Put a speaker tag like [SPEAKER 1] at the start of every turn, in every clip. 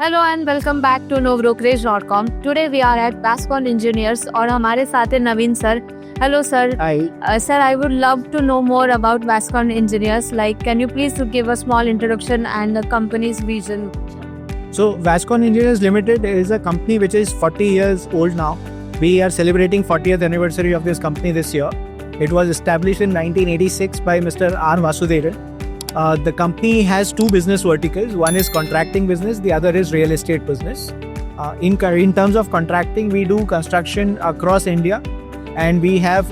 [SPEAKER 1] Hello and welcome back to novrokerage.com. Today we are at Vascon Engineers और हमारे साथ है Naveen sir. Hello sir. Sir, I would love to know more about Vascon Engineers. Like, can you please give a small introduction and the company's vision?
[SPEAKER 2] So, Vascon Engineers Limited is a company which is 40 years old now. We are celebrating 40th anniversary of this company this year. It was established in 1986 by Mr. R. Vasudevan. The company has two business verticals. One is contracting business, the other is real estate business. In terms of contracting, we do construction across India, and we have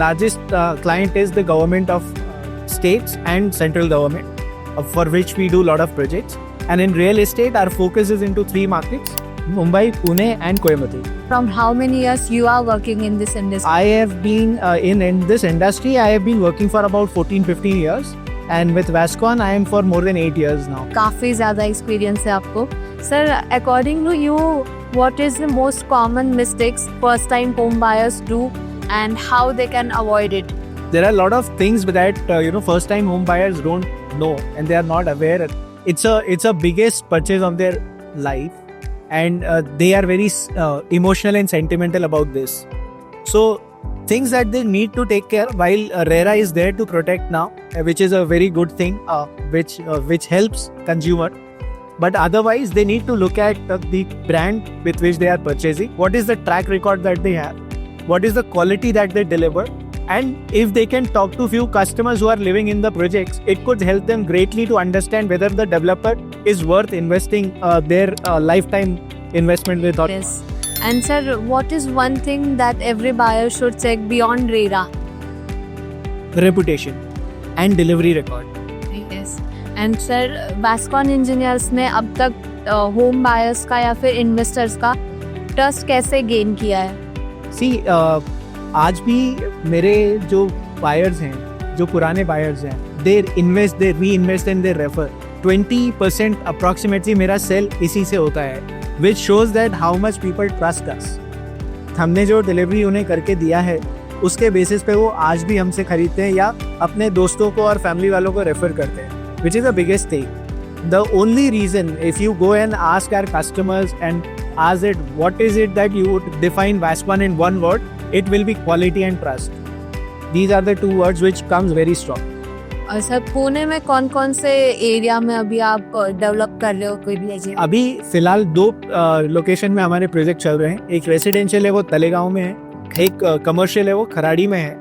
[SPEAKER 2] largest client is the government of states and central government, for which we do a lot of projects. And in real estate, our focus is into three markets: Mumbai, Pune, and Coimbatore.
[SPEAKER 1] From how many years you are working in this industry?
[SPEAKER 2] I have been in this industry. I have been working for about 14-15 years. And with Vascon, I am for more than 8 years now.
[SPEAKER 1] काफ़ी ज़्यादा experience है आपको. Sir, according to you, what is the most common mistakes first-time home buyers do and how they can avoid it?
[SPEAKER 2] There are a lot of things that first-time home buyers don't know and they are not aware. It's a biggest purchase of their life, and they are very emotional and sentimental about this. So things that they need to take care while RERA is there to protect now, which is a very good thing, which helps consumer. But otherwise, they need to look at the brand with which they are purchasing. What is the track record that they have? What is the quality that they deliver? And if they can talk to few customers who are living in the projects, it could help them greatly to understand whether the developer is worth investing their lifetime investment with.
[SPEAKER 1] Yes. And sir, what is one thing that every buyer should check beyond RERA?
[SPEAKER 2] Reputation and delivery record.
[SPEAKER 1] Yes. And sir, Vascon Engineers ने अब तक home buyers का या फिर investors का trust कैसे gain किया है?
[SPEAKER 2] See, आज भी मेरे जो बायर्स हैं, जो पुराने बायर्स हैं, they reinvest and they refer. 20% approximately मेरा सेल इसी से होता है, which shows that how much people trust us. हमने जो डिलीवरी उन्हें करके दिया है, उसके बेसिस पे वो आज भी हमसे खरीदते हैं या अपने दोस्तों को और फैमिली वालों को रेफर करते हैं, which is the biggest thing. The only reason, if you go and ask our customers and ask it, what is it that you would define Vascon in one word, it will be quality and trust. These are the two words which comes very strong.
[SPEAKER 1] और sir, Pune में कौन कौन से area में अभी आप develop कर रहे हो? कोई भी एरिया?
[SPEAKER 2] अभी फिलहाल दो लोकेशन में हमारे प्रोजेक्ट चल रहे हैं. एक रेसिडेंशियल है, वो तलेगांव में है. एक कमर्शियल है, वो खराड़ी में है.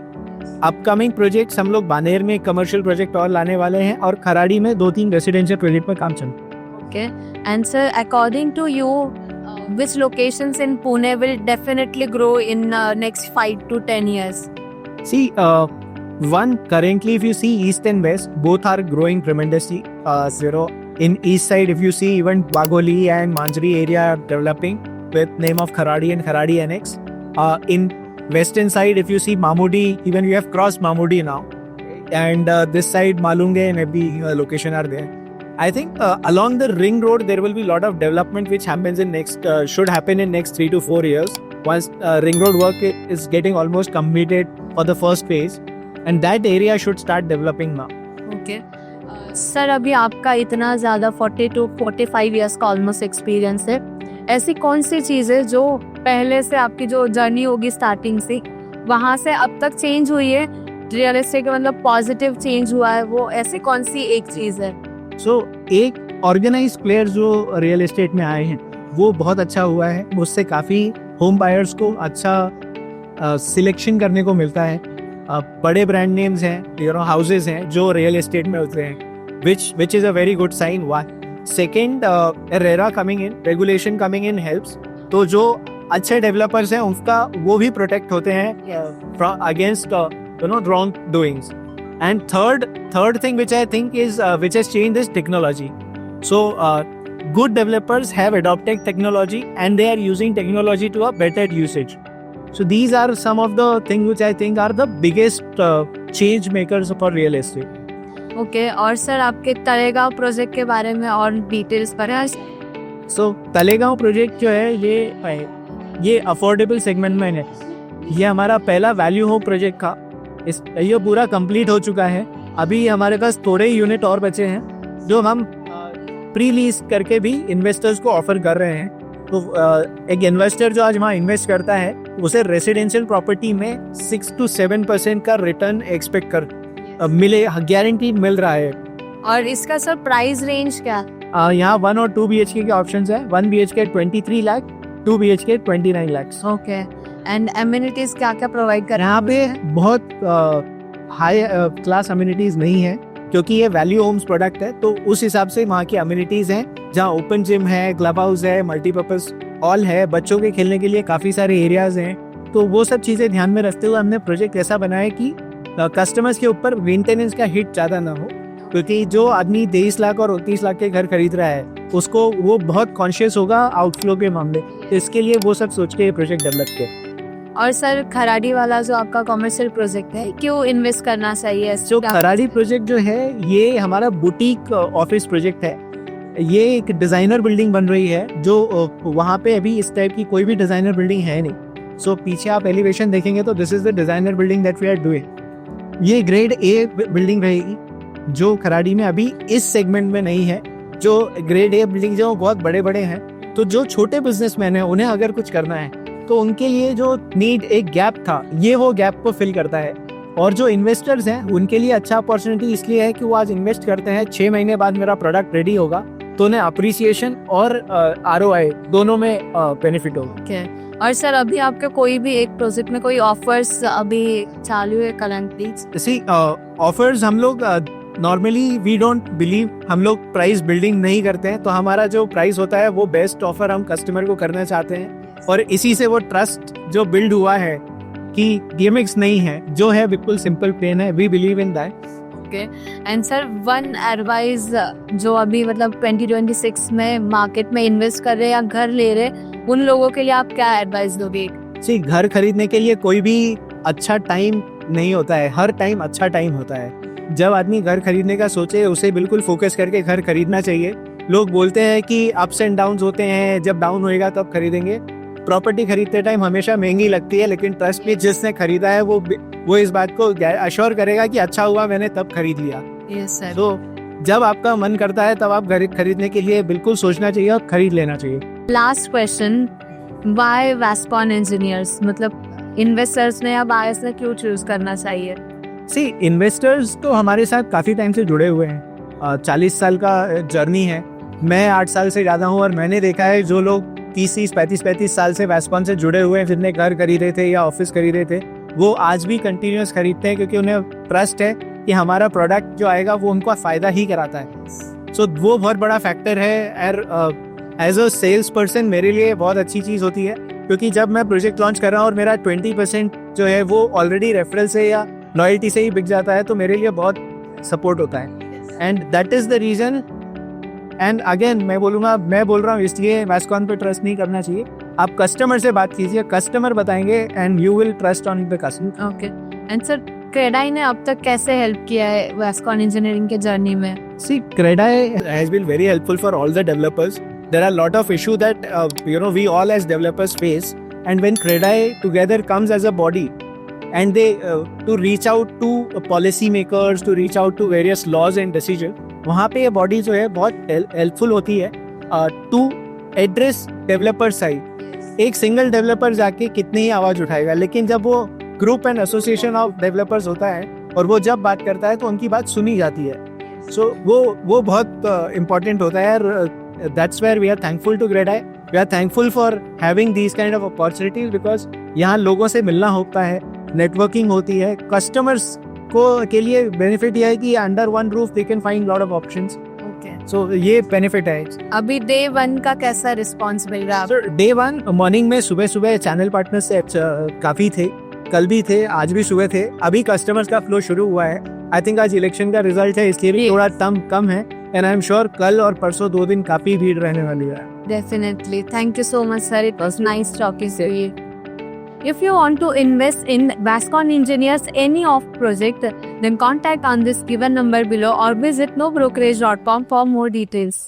[SPEAKER 2] अपकमिंग प्रोजेक्ट्स हम लोग बानेर में एक कमर्शियल प्रोजेक्ट और लाने वाले हैं, और खराड़ी में 2-3 रेसिडेंशियल प्रोजेक्ट में काम चल रहा है.
[SPEAKER 1] Okay. And sir, according to you, which locations in Pune will definitely grow in next 5 to 10 years?
[SPEAKER 2] See, one, currently if you see east and west, both are growing tremendously. In east side, if you see, even Bagoli and Manjri area are developing with name of Kharadi and Kharadi Annex. In western side, if you see Mamudi, even we have crossed Mamudi now, and this side Malunge and every location are there. I think along the ring road there will be a lot of development which happens in should happen in next 3 to 4 years. Once ring road work is getting almost completed for the first phase, and that area should start developing now.
[SPEAKER 1] Okay. Sir, अभी आपका इतना ज़्यादा 40 to 45 years का almost experience है. ऐसी कौन सी चीज़ है जो पहले से आपकी जो जर्नी होगी स्टार्टिंग से वहाँ से अब तक चेंज हुई है, रियलिस्टिक मतलब पॉजिटिव चेंज हुआ है, वो ऐसी कौन सी एक चीज़ है?
[SPEAKER 2] एक ऑर्गेनाइज प्लेयर जो रियल एस्टेट में आए हैं, वो बहुत अच्छा हुआ है. उससे काफ़ी होम बायर्स को अच्छा सिलेक्शन करने को मिलता है. बड़े ब्रांड नेम्स हैं, हाउसेज हैं जो रियल एस्टेट में होते हैं, which is a very good sign. One, second, RERA coming in, regulation coming in helps. तो जो अच्छे डेवलपर्स हैं उनका वो भी प्रोटेक्ट होते हैं against wrong doings. And third thing which I think is which has changed is technology. So good developers have adopted technology and they are using technology to a better usage. So these are some of the things which I think are the biggest change makers for real estate.
[SPEAKER 1] Okay. और sir, आपके Talegaon project के बारे में और details बताएं.
[SPEAKER 2] So Talegaon project जो है ये अफोर्डेबल सेगमेंट में है. ये हमारा पहला वैल्यू होम प्रोजेक्ट था. ये पूरा कंप्लीट हो चुका है. अभी हमारे पास थोड़े यूनिट और बचे हैं जो हम प्री लीज करके भी इन्वेस्टर्स को ऑफर कर रहे हैं। तो एक इन्वेस्टर जो आज वहाँ इन्वेस्ट करता है उसे रेसिडेंशियल प्रॉपर्टी में 6 to 7% का रिटर्न एक्सपेक्ट कर मिले, गारंटी मिल रहा है।
[SPEAKER 1] और इसका सर प्राइस रेंज क्या?
[SPEAKER 2] यहाँ 1 और 2 BHK के ऑप्शंस है। 1 BHK 23 lakh, 2 BHK 29 lakh.
[SPEAKER 1] Okay, and amenities क्या क्या प्रोवाइड कर?
[SPEAKER 2] यहाँ पे बहुत हाई क्लास अम्यूनिटीज नहीं है क्योंकि ये वैल्यू होम्स प्रोडक्ट है, तो उस हिसाब से वहाँ की अम्यूनिटीज हैं जहाँ ओपन जिम है, क्लब हाउस है, मल्टीपर्पज हॉल है, बच्चों के खेलने के लिए काफ़ी सारे एरियाज हैं। तो वो सब चीज़ें ध्यान में रखते हुए हमने प्रोजेक्ट ऐसा बनाया कि कस्टमर्स के ऊपर मेंटेनेंस का हिट ज़्यादा ना हो, क्योंकि जो आदमी 23 लाख और 29 लाख के घर खरीद रहा है उसको वो बहुत कॉन्शियस होगा आउटफ्लो के मामले, तो इसके लिए वो सब सोच के ये प्रोजेक्ट डेवलप किया।
[SPEAKER 1] और सर खराड़ी वाला जो आपका कॉमर्शियल प्रोजेक्ट है, क्यों इन्वेस्ट करना चाहिए?
[SPEAKER 2] जो खराड़ी प्रोजेक्ट जो है ये हमारा बुटीक ऑफिस प्रोजेक्ट है। ये एक डिजाइनर बिल्डिंग बन रही है जो वहाँ पे अभी इस टाइप की कोई भी डिजाइनर बिल्डिंग है नहीं। सो पीछे आप एलिवेशन देखेंगे तो this is the designer building that we are doing. ये ग्रेड ए बिल्डिंग रहेगी जो खराड़ी में अभी इस सेगमेंट में नहीं है। जो ग्रेड ए बिल्डिंग जो बहुत बड़े बड़े हैं, तो जो छोटे बिजनेसमैन हैं उन्हें अगर कुछ करना है तो उनके लिए जो नीड एक गैप था, ये वो गैप को फिल करता है। और जो इन्वेस्टर्स हैं उनके लिए अच्छा अपॉर्चुनिटी इसलिए है कि वो आज इन्वेस्ट करते हैं, 6 महीने बाद मेरा प्रोडक्ट रेडी होगा तो उन्हें अप्रिसिएशन और ROI दोनों में बेनिफिट होगा।
[SPEAKER 1] Okay. और सर अभी आपके कोई भी एक प्रोजेक्ट में कोई ऑफर्स अभी चालू है करंटली?
[SPEAKER 2] सी ऑफर्स हम लोग नॉर्मली वी डोंट बिलीव, हम लोग प्राइस बिल्डिंग नहीं करते हैं, तो हमारा जो प्राइस होता है वो बेस्ट ऑफर हम कस्टमर को करना चाहते हैं। और इसी से वो ट्रस्ट जो बिल्ड हुआ है कि गिमिक्स नहीं है, जो है बिल्कुल सिंपल प्लेन है, we believe in that.
[SPEAKER 1] Okay, and sir one advice जो अभी मतलब 2026 में मार्केट में इन्वेस्ट कर रहे या घर ले रहे, उन लोगों के लिए आप क्या एडवाइस दोगे?
[SPEAKER 2] सी घर खरीदने के लिए कोई भी अच्छा टाइम नहीं होता है, हर टाइम अच्छा टाइम होता है। जब आदमी घर खरीदने का सोचे उसे बिल्कुल फोकस करके घर खरीदना चाहिए। लोग बोलते हैं कि अप्स एंड डाउन्स होते हैं, जब डाउन होएगा तब खरीदेंगे। प्रॉपर्टी खरीदते टाइम हमेशा महंगी लगती है, लेकिन ट्रस्ट में जिसने खरीदा है वो इस बात को अश्योर करेगा कि अच्छा हुआ मैंने तब खरीद लिया।
[SPEAKER 1] Yes sir.
[SPEAKER 2] तो जब आपका मन करता है तब आप घर खरीदने के लिए बिल्कुल सोचना चाहिए और खरीद लेना चाहिए।
[SPEAKER 1] लास्ट क्वेश्चन, व्हाई वेस्कॉन इंजीनियर्स, मतलब इन्वेस्टर्स ने या बायर्स ने क्यों चूज करना चाहिए?
[SPEAKER 2] सी इन्वेस्टर्स तो हमारे साथ काफ़ी टाइम से जुड़े हुए हैं, 40 साल का जर्नी है। मैं 8 साल से ज़्यादा हूँ और मैंने देखा है जो लोग 30-35 साल से वेस्कॉन से जुड़े हुए हैं, जिनने घर खरीदे थे या ऑफिस खरीदे थे, वो आज भी कंटिन्यूस खरीदते हैं क्योंकि उन्हें ट्रस्ट है कि हमारा प्रोडक्ट जो आएगा वो उनको फ़ायदा ही कराता है। सो वो बहुत बड़ा फैक्टर है। एज अ सेल्स पर्सन मेरे लिए बहुत अच्छी चीज़ होती है, क्योंकि जब मैं प्रोजेक्ट लॉन्च कर रहा हूँ और मेरा 20% जो है वो ऑलरेडी रेफरल से या लॉयल्टी से ही बिक जाता है, तो मेरे लिए बहुत सपोर्ट होता है। And that is the reason. And again मैं बोल रहा हूँ इसलिए वेस्कॉन पे ट्रस्ट नहीं करना चाहिए। आप कस्टमर से बात कीजिए, कस्टमर बताएंगे and you will trust on the customer.
[SPEAKER 1] Okay, and sir CREDAI ने अब तक कैसे हेल्प किया है वेस्कॉन इंजीनियरिंग के जर्नी में?
[SPEAKER 2] See, Credai has been very helpful for all the developers. There are a lot of issues that we all as developers face, and when Credai together comes as a body, and they to reach out to policy makers, to reach out to various laws and decisions, वहाँ पे ये body जो है बहुत helpful होती है to address developer side. एक single developer जाके कितनी ही आवाज उठाएगा, लेकिन जब वो group and association of developers होता है और वो जब बात करता है तो उनकी बात सुनी जाती है। सो वो बहुत इम्पोर्टेंट होता है। That's where we are thankful to Credai. We are thankful for having these kind of opportunities, because यहाँ लोगों से मिलना होता है, नेटवर्किंग होती है। कस्टमर्स को के लिए बेनिफिट यह है कि under one roof they can find lot of options. So ये बेनिफिट है।
[SPEAKER 1] अभी डे 1 का कैसा रिस्पांस मिल रहा है?
[SPEAKER 2] डे 1 मॉर्निंग में सुबह चैनल पार्टनर से काफी थे, कल भी थे, आज भी सुबह थे। अभी कस्टमर्स का फ्लो शुरू हुआ है। आई थिंक आज इलेक्शन का रिजल्ट है इसलिए भी थोड़ा कम है, एंड आई एम श्योर कल और परसों 2 दिन काफी भीड़ रहने वाली है।
[SPEAKER 1] Definitely. Thank you so much, sir. It was nice talking to you. If you want to invest in Vascon Engineers any of project, then contact on this given number below or visit nobrokerage.com for more details.